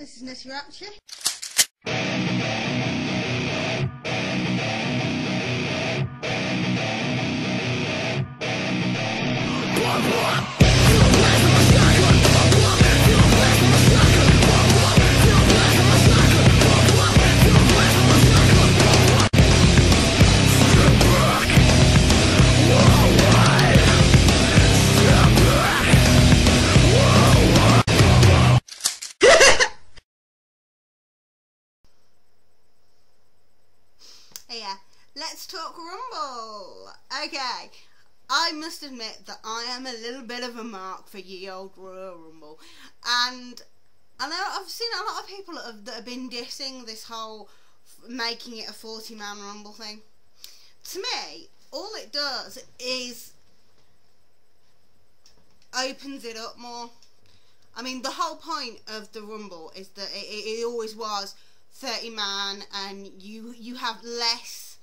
This is Nettie Rapture. Yeah, let's talk Rumble. Okay, I must admit that I am a little bit of a mark for ye old Royal Rumble, and I know I've seen a lot of people that have been dissing this whole making it a 40-man Rumble thing. To me, all it does is opens it up more. I mean, the whole point of the Rumble is that it always was 30-man, and you have less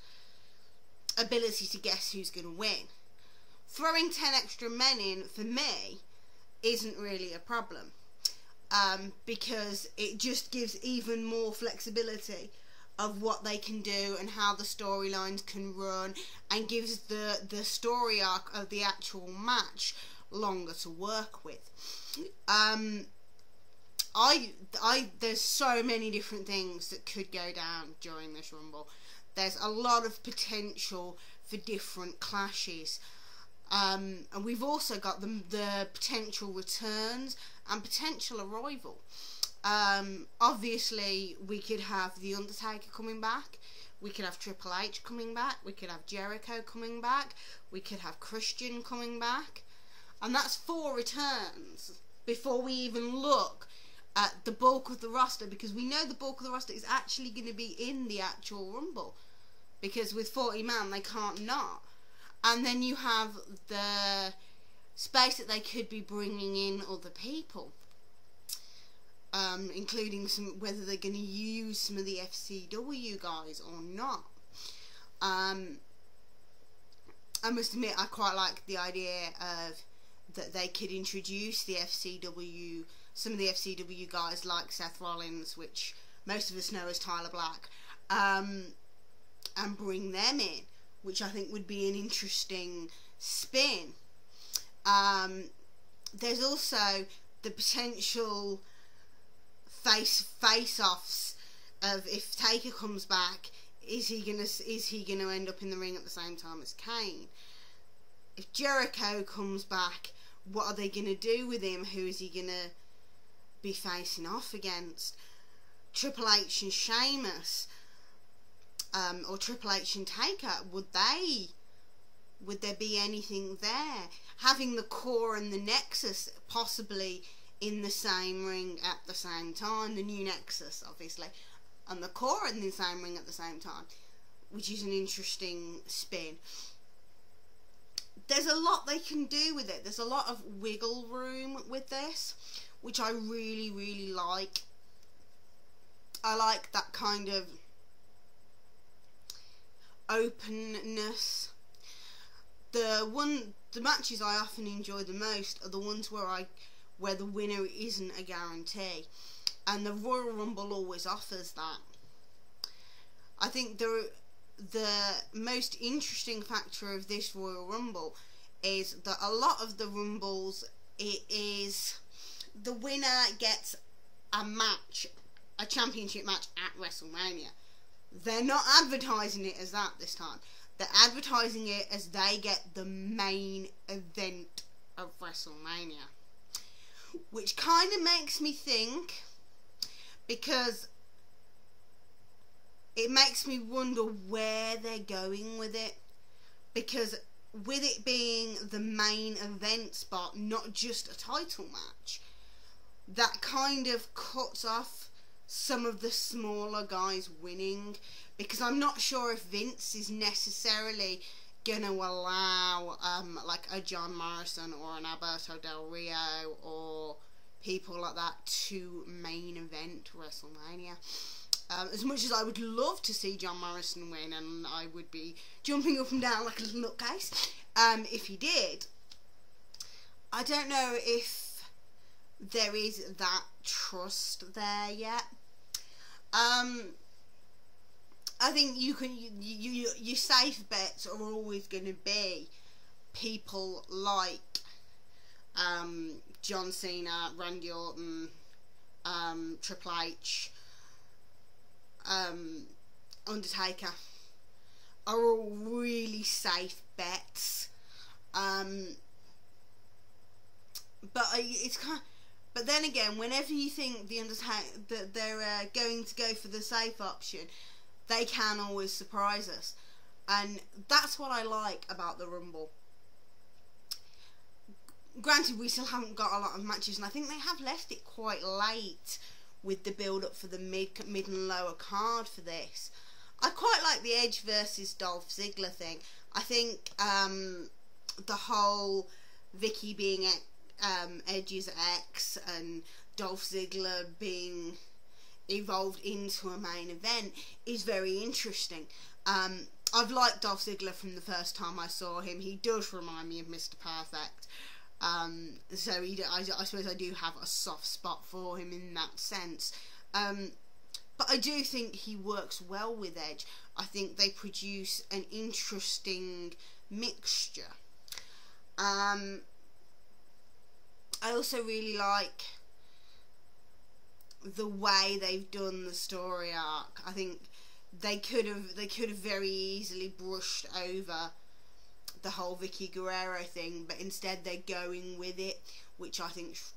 ability to guess who's going to win. Throwing 10 extra men in, for me, isn't really a problem, because it just gives even more flexibility of what they can do and how the storylines can run, and gives the story arc of the actual match longer to work with. There's so many different things that could go down during this Rumble. There's a lot of potential for different clashes, and we've also got the potential returns and potential arrival. Obviously, we could have The Undertaker coming back, we could have Triple H coming back, we could have Jericho coming back, we could have Christian coming back, and that's 4 returns before we even look at the bulk of the roster, because we know the bulk of the roster is actually going to be in the actual Rumble, because with 40 man they can't not. And then you have the space that they could be bringing in other people, including whether they're going to use some of the FCW guys or not. I must admit, I quite like the idea of that they could introduce the FCW, some of the FCW guys like Seth Rollins, which most of us know as Tyler Black, and bring them in, which I think would be an interesting spin. There's also the potential face-offs of, if Taker comes back, is he gonna end up in the ring at the same time as Kane? If Jericho comes back, what are they gonna do with him? Who is he gonna be facing off against? Triple H and Sheamus, or Triple H and Taker, would there be anything there? Having the Core and the Nexus possibly in the same ring at the same time, the new Nexus obviously, and the Core in the same ring at the same time, which is an interesting spin. There's a lot they can do with it. There's a lot of wiggle room with this, which I really, really like. I like that kind of openness. The matches I often enjoy the most are the ones where the winner isn't a guarantee, and the Royal Rumble always offers that. I think the most interesting factor of this Royal Rumble is that a lot of the Rumbles, it is the winner gets a championship match at WrestleMania. They're not advertising it as that this time. They're advertising it as they get the main event of WrestleMania, which kind of makes me think, because it makes me wonder where they're going with it, because with it being the main event spot, not just a title match, that kind of cuts off some of the smaller guys winning, because I'm not sure if Vince is necessarily going to allow like a John Morrison or an Alberto Del Rio or people like that to main event WrestleMania. As much as I would love to see John Morrison win, and I would be jumping up and down like a little nutcase if he did, I don't know if there is that trust there yet. I think your safe bets are always going to be people like John Cena, Randy Orton, Triple H, Undertaker are all really safe bets. But it's kind of, but then again, whenever you think the Undertaker that they're going to go for the safe option, they can always surprise us, and that's what I like about the Rumble. Granted, we still haven't got a lot of matches, and I think they have left it quite late with the build-up for the mid and lower card for this. I quite like the Edge versus Dolph Ziggler thing. I think the whole Vicky being Edge's ex and Dolph Ziggler being evolved into a main event is very interesting. I've liked Dolph Ziggler from the first time I saw him. He does remind me of Mr. Perfect. So I suppose I do have a soft spot for him in that sense. But I do think he works well with Edge. I think they produce an interesting mixture. I also really like the way they've done the story arc. I think they could have very easily brushed over the whole Vicky Guerrero thing, but instead they're going with it, which I think is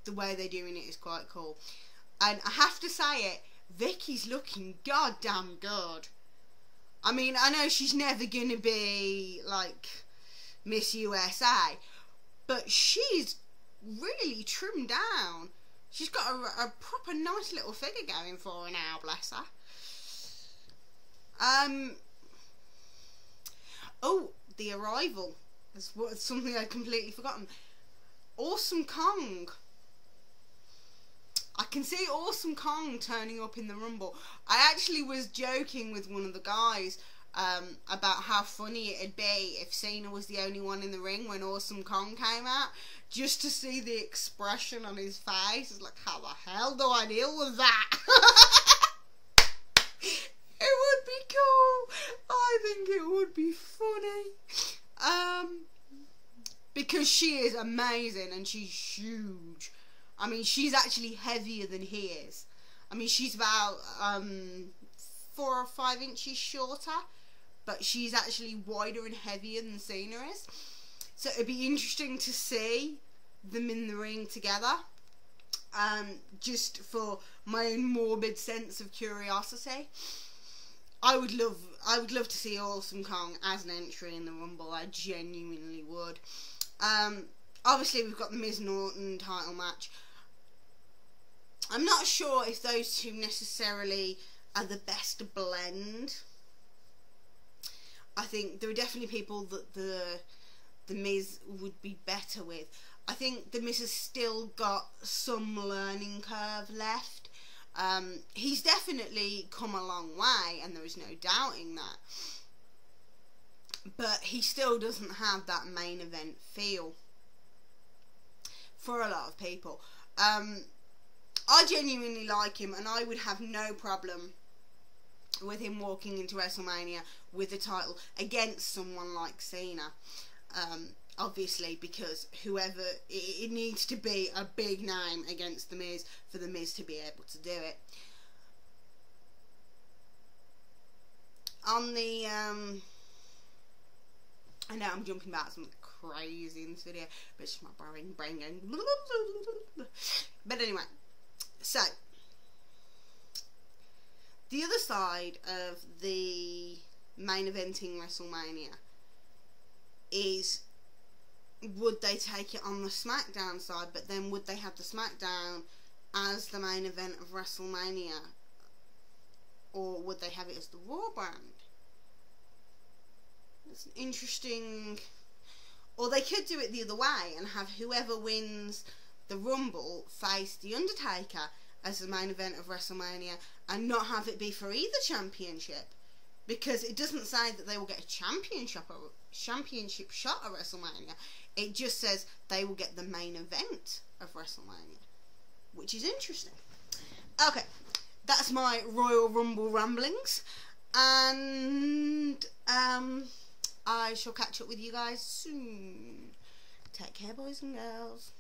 the way they're doing it is quite cool. And I have to say it, Vicky's looking goddamn good. I mean, I know she's never gonna be like Miss USA, but she's really trimmed down. She's got a proper nice little figure going for her now, bless her. Oh, the arrival. That's something I'd completely forgotten. Awesome Kong. I can see Awesome Kong turning up in the Rumble. I actually was joking with one of the guys about how funny it'd be if Cena was the only one in the ring when Awesome Kong came out, just to see the expression on his face. It's like, how the hell do I deal with that? It would be cool. I think it would be funny. Because she is amazing and she's huge. I mean, she's actually heavier than he is. I mean, she's about 4 or 5 inches shorter, but she's actually wider and heavier than Cena is. So it'd be interesting to see them in the ring together. Just for my own morbid sense of curiosity. I would love to see Awesome Kong as an entry in the Rumble. I genuinely would. Obviously we've got the Miz and Orton title match. I'm not sure if those two necessarily are the best blend. I think there are definitely people that the Miz would be better with. I think the Miz has still got some learning curve left. He's definitely come a long way, and there is no doubting that. But he still doesn't have that main event feel for a lot of people. I genuinely like him, and I would have no problem with him walking into WrestleMania with the title against someone like Cena. Obviously, because whoever, it needs to be a big name against The Miz for The Miz to be able to do it. On the, I know I'm jumping back to something crazy in this video, but it's just my brain going. But anyway, so the other side of the main eventing WrestleMania is, would they take it on the SmackDown side, but then would they have the SmackDown as the main event of WrestleMania, or would they have it as the Raw brand? It's an interesting. Or they could do it the other way and have whoever wins the Rumble face The Undertaker as the main event of WrestleMania, and not have it be for either championship, because it doesn't say that they will get a championship shot at WrestleMania. It just says they will get the main event of WrestleMania, which is interesting. Okay, that's my Royal Rumble ramblings, and I shall catch up with you guys soon. Take care, boys and girls.